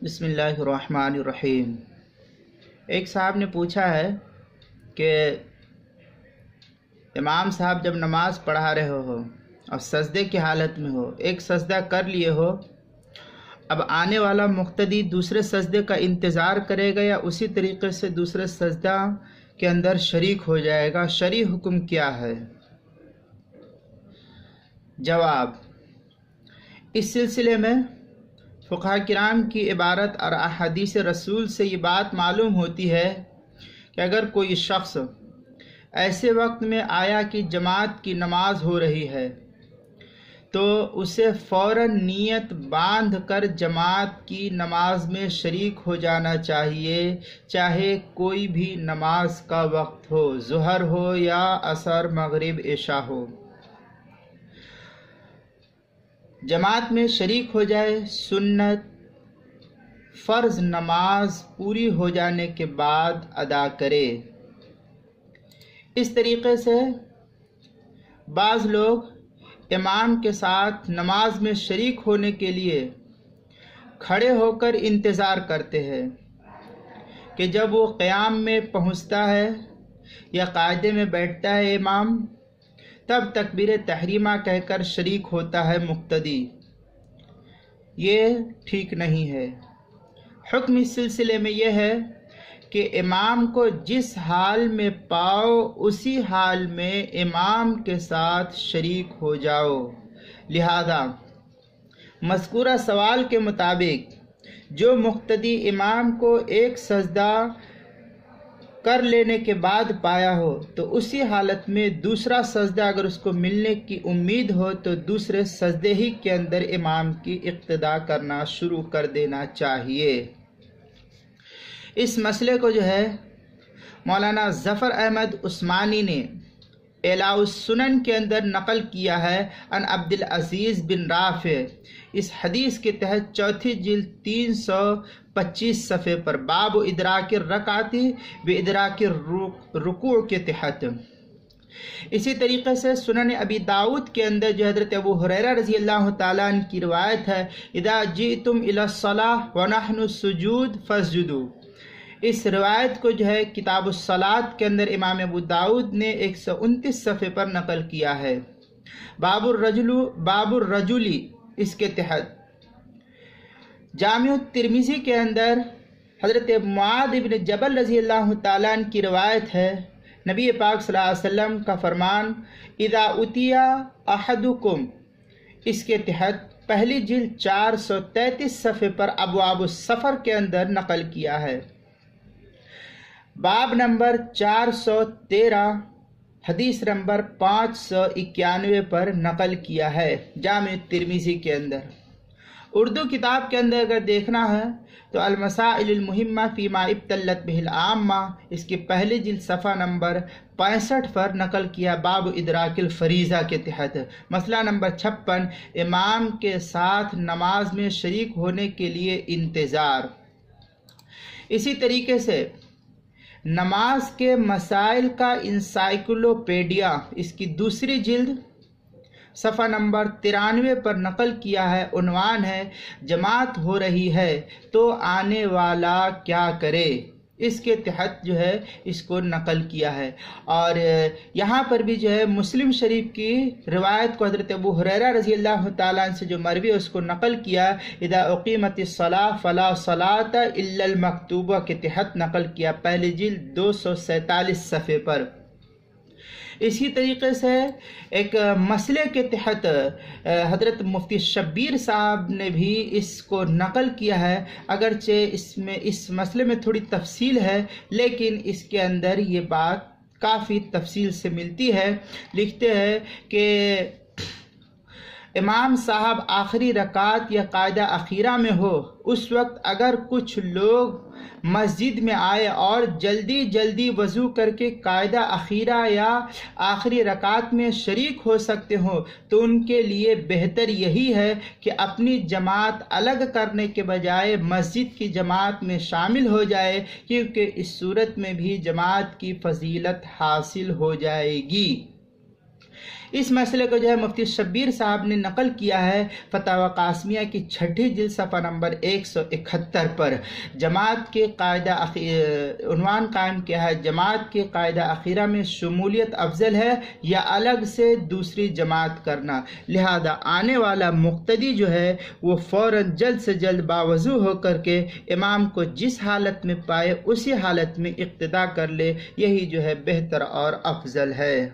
بسم اللہ الرحمن الرحیم۔ ایک صاحب نے پوچھا ہے کہ امام صاحب جب نماز پڑھا رہے ہو اور سجدے کی حالت میں ہو، ایک سجدہ کر لیے ہو، اب آنے والا مقتدی دوسرے سجدے کا انتظار کرے گا یا اسی طریقے سے دوسرے سجدہ کے اندر شریک ہو جائے گا؟ شرعی حکم کیا ہے؟ جواب: اس سلسلے میں فقہاء کرام کی عبارت اور احادیث رسول سے یہ بات معلوم ہوتی ہے کہ اگر کوئی شخص ایسے وقت میں آیا کہ جماعت کی نماز ہو رہی ہے تو اسے فوراً نیت باندھ کر جماعت کی نماز میں شریک ہو جانا چاہیے، چاہے کوئی بھی نماز کا وقت ہو، ظہر ہو یا عصر، مغرب، عشاء ہو۔ جماعت میں شریک ہو جائے، سنت فرض نماز پوری ہو جانے کے بعد ادا کرے۔ اس طریقے سے بعض لوگ امام کے ساتھ نماز میں شریک ہونے کے لیے کھڑے ہو کر انتظار کرتے ہیں کہ جب وہ قیام میں پہنچتا ہے یا قاعدے میں بیٹھتا ہے امام، تب تکبیر تحریمہ کہہ کر شریک ہوتا ہے مقتدی۔ یہ ٹھیک نہیں ہے۔ حکم اس سلسلے میں یہ ہے کہ امام کو جس حال میں پاؤ اسی حال میں امام کے ساتھ شریک ہو جاؤ۔ لہذا مذکورہ سوال کے مطابق جو مقتدی امام کو ایک سجدہ کر لینے کے بعد پایا ہو تو اسی حالت میں دوسرا سجدہ اگر اس کو ملنے کی امید ہو تو دوسرے سجدے ہی کے اندر امام کی اقتداء کرنا شروع کر دینا چاہیے۔ اس مسئلے کو مولانا ظفر احمد عثمانی نے اعلاء السنن کے اندر نقل کیا ہے عن عبدالعزیز بن رافع، اس حدیث کے تحت چوتھی جلد 325 صفحے پر باب ادراک الرکعت بادراک الرکوع کے تحت۔ اسی طریقے سے سنن ابی داؤد کے اندر حضرت ابو ہریرہ رضی اللہ تعالیٰ عنہ کی روایت ہے، اذا جئتم الی الصلاۃ ونحن سجود فاسجدوا۔ اس روایت کو کتاب الصلاۃ کے اندر امام ابو داؤد نے 129 صفحے پر نقل کیا ہے۔ باب الرجل اس کے تحت جامع الترمذی کے اندر حضرت معاذ بن جبل رضی اللہ تعالیٰ عنہ کی روایت ہے، نبی پاک صلی اللہ علیہ وسلم کا فرمان، اذا اتی احدکم، اس کے تحت پہلی جلد 433 صفحے پر ابواب السفر کے اندر نقل کیا ہے۔ باب نمبر 413 حدیث نمبر 591 پر نقل کیا ہے جامع ترمذی کے اندر۔ اردو کتاب کے اندر اگر دیکھنا ہے تو المسائل المہمہ فیما ابتلت بہ العامہ، اس کی پہلی جلد صفحہ نمبر 65 پر نقل کیا باب ادراک الفریضہ کے تحت۔ مسئلہ نمبر 56 امام کے ساتھ نماز میں شریک ہونے کے لیے انتظار۔ اسی طریقے سے نماز کے مسائل کا انسائکلوپیڈیا، اس کی دوسری جلد صفحہ نمبر 93 پر نقل کیا ہے، عنوان ہے جماعت ہو رہی ہے تو آنے والا کیا کرے، اس کے تحت اس کو نقل کیا ہے۔ اور یہاں پر بھی مسلم شریف کی روایت کو حضرت ابو ہریرہ رضی اللہ تعالیٰ عنہ سے جو مروی ہے اس کو نقل کیا، اذا اقیمت الصلاۃ فلا صلاۃ الا المکتوبہ کے تحت نقل کیا، پہلی جلد 247 صفحے پر۔ اسی طریقے سے ایک مسئلے کے تحت حضرت مفتی شبیر صاحب نے بھی اس کو نقل کیا ہے، اگرچہ اس مسئلے میں تھوڑی تفصیل ہے لیکن اس کے اندر یہ بات کافی تفصیل سے ملتی ہے۔ لکھتے ہیں کہ امام صاحب آخری رکعت یا قاعدہ اخیرہ میں ہو، اس وقت اگر کچھ لوگ مسجد میں آئے اور جلدی وضو کر کے قاعدہ اخیرہ یا آخری رکعت میں شریک ہو سکتے ہوں تو ان کے لیے بہتر یہی ہے کہ اپنی جماعت الگ کرنے کے بجائے مسجد کی جماعت میں شامل ہو جائے، کیونکہ اس صورت میں بھی جماعت کی فضیلت حاصل ہو جائے گی۔ اس مسئلے کو جو ہے مفتی شبیر صاحب نے نقل کیا ہے فتاوی قاسمیہ کی 6 جلد صفحہ نمبر 171 پر۔ جماعت کے قاعدہ عنوان قائم کیا ہے، جماعت کے قاعدہ اخیرہ میں شمولیت افضل ہے یا الگ سے دوسری جماعت کرنا، لہذا آنے والا مقتدی جو ہے وہ فوراً جلد سے جلد باوضو ہو کر کے امام کو جس حالت میں پائے اسی حالت میں اقتداء کر لے، یہی جو ہے بہتر اور افضل ہے۔